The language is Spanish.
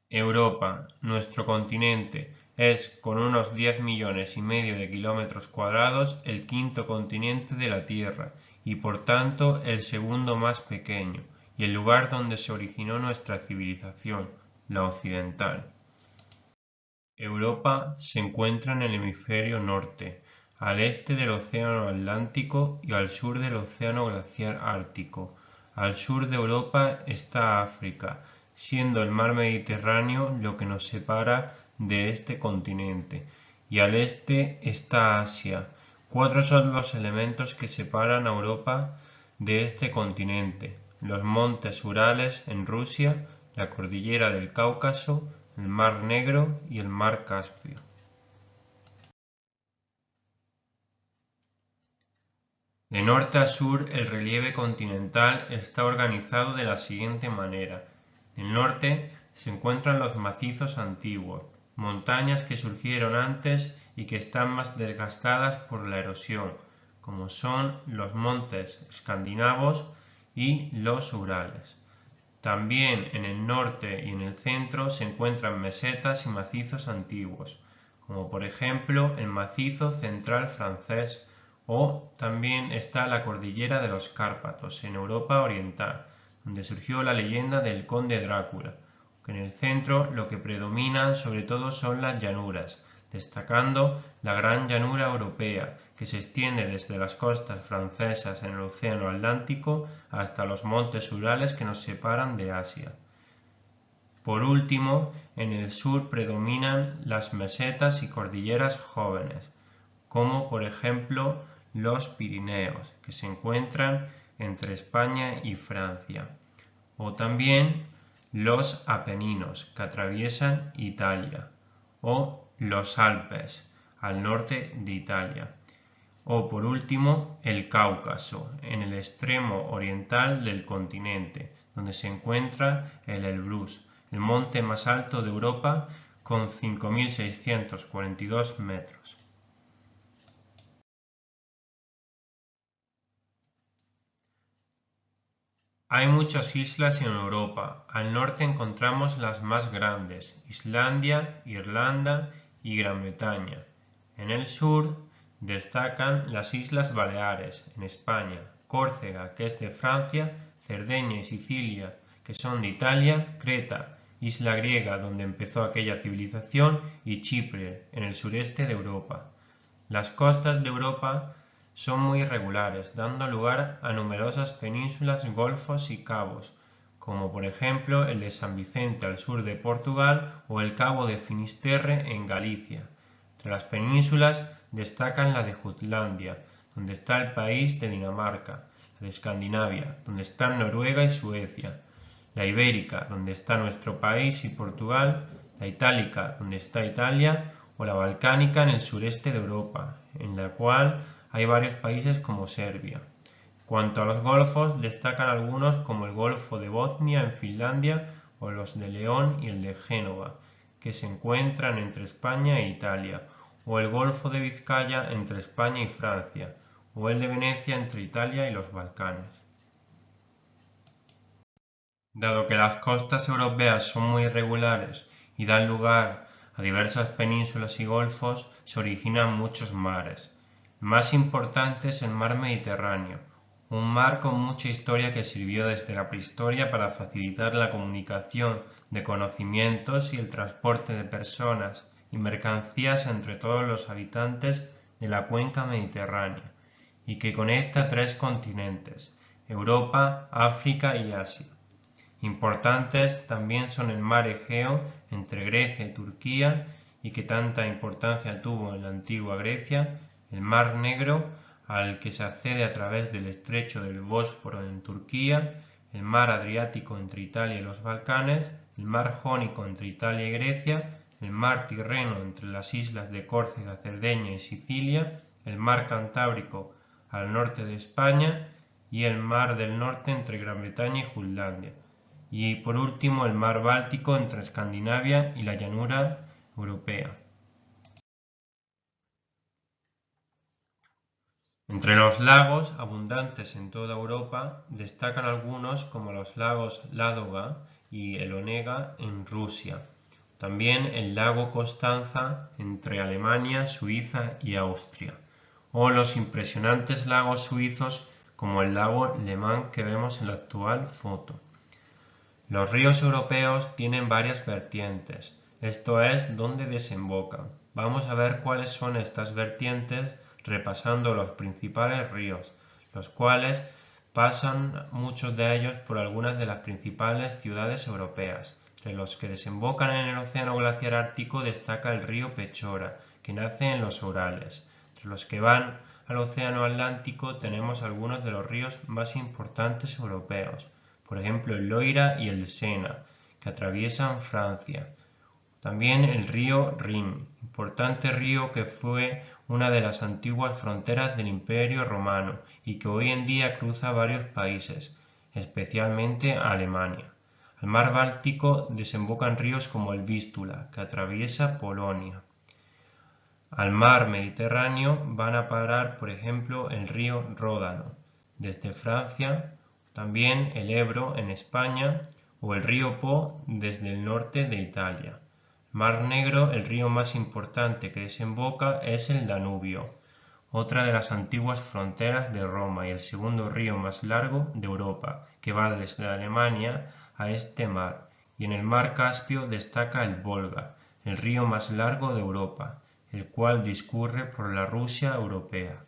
Europa, nuestro continente, es con unos 10 millones y medio de kilómetros cuadrados el quinto continente de la Tierra y por tanto el segundo más pequeño y el lugar donde se originó nuestra civilización, la occidental. Europa se encuentra en el hemisferio norte, al este del Océano Atlántico y al sur del Océano Glaciar Ártico. Al sur de Europa está África, siendo el mar Mediterráneo lo que nos separa de este continente, y al este está Asia. Cuatro son los elementos que separan a Europa de este continente: los montes Urales en Rusia, la cordillera del Cáucaso, el mar Negro y el mar Caspio. De norte a sur, el relieve continental está organizado de la siguiente manera. En el norte se encuentran los macizos antiguos, montañas que surgieron antes y que están más desgastadas por la erosión, como son los montes escandinavos y los Urales. También en el norte y en el centro se encuentran mesetas y macizos antiguos, como por ejemplo el macizo central francés, o también está la cordillera de los Cárpatos en Europa oriental, donde surgió la leyenda del conde Drácula, que en el centro lo que predominan sobre todo son las llanuras, destacando la gran llanura europea, que se extiende desde las costas francesas en el Océano Atlántico hasta los montes Urales que nos separan de Asia. Por último, en el sur predominan las mesetas y cordilleras jóvenes, como por ejemplo los Pirineos, que se encuentran entre España y Francia, o también los Apeninos, que atraviesan Italia, o los Alpes, al norte de Italia, o por último el Cáucaso, en el extremo oriental del continente, donde se encuentra el Elbrus, el monte más alto de Europa con 5.642 metros. Hay muchas islas en Europa. Al norte encontramos las más grandes: Islandia, Irlanda y Gran Bretaña. En el sur destacan las Islas Baleares, en España, Córcega, que es de Francia, Cerdeña y Sicilia, que son de Italia, Creta, isla griega donde empezó aquella civilización, y Chipre, en el sureste de Europa. Las costas de Europa son muy irregulares, dando lugar a numerosas penínsulas, golfos y cabos, como por ejemplo el de San Vicente al sur de Portugal o el cabo de Finisterre en Galicia. Entre las penínsulas destacan la de Jutlandia, donde está el país de Dinamarca; la de Escandinavia, donde están Noruega y Suecia; la ibérica, donde está nuestro país y Portugal; la itálica, donde está Italia; o la balcánica en el sureste de Europa, en la cual hay varios países como Serbia. Cuanto a los golfos, destacan algunos como el Golfo de Botnia en Finlandia o los de León y el de Génova, que se encuentran entre España e Italia, o el Golfo de Vizcaya entre España y Francia, o el de Venecia entre Italia y los Balcanes. Dado que las costas europeas son muy irregulares y dan lugar a diversas penínsulas y golfos, se originan muchos mares. El más importante es el mar Mediterráneo, un mar con mucha historia que sirvió desde la prehistoria para facilitar la comunicación de conocimientos y el transporte de personas y mercancías entre todos los habitantes de la cuenca mediterránea, y que conecta tres continentes: Europa, África y Asia. Importantes también son el mar Egeo entre Grecia y Turquía, y que tanta importancia tuvo en la antigua Grecia; el mar Negro, al que se accede a través del estrecho del Bósforo en Turquía; el mar Adriático entre Italia y los Balcanes; el mar Jónico entre Italia y Grecia; el mar Tirreno entre las islas de Córcega, Cerdeña y Sicilia; el mar Cantábrico al norte de España, y el mar del Norte entre Gran Bretaña y Jutlandia; y por último el mar Báltico entre Escandinavia y la llanura europea. Entre los lagos, abundantes en toda Europa, destacan algunos como los lagos Ládoga y el Onega en Rusia. También el lago Constanza entre Alemania, Suiza y Austria, o los impresionantes lagos suizos como el lago Le Mans que vemos en la actual foto. Los ríos europeos tienen varias vertientes, esto es, dónde desembocan. Vamos a ver cuáles son estas vertientes repasando los principales ríos, los cuales pasan muchos de ellos por algunas de las principales ciudades europeas. Entre los que desembocan en el océano glaciar ártico destaca el río Pechora, que nace en los Urales. Entre los que van al océano Atlántico tenemos algunos de los ríos más importantes europeos, por ejemplo el Loira y el Sena, que atraviesan Francia. También el río Rin, importante río que fue una de las antiguas fronteras del Imperio Romano y que hoy en día cruza varios países, especialmente a Alemania. Al mar Báltico desembocan ríos como el Vístula, que atraviesa Polonia. Al mar Mediterráneo van a parar, por ejemplo, el río Ródano, desde Francia, también el Ebro en España o el río Po desde el norte de Italia. Mar Negro, el río más importante que desemboca es el Danubio, otra de las antiguas fronteras de Roma y el segundo río más largo de Europa, que va desde Alemania a este mar. Y en el mar Caspio destaca el Volga, el río más largo de Europa, el cual discurre por la Rusia europea.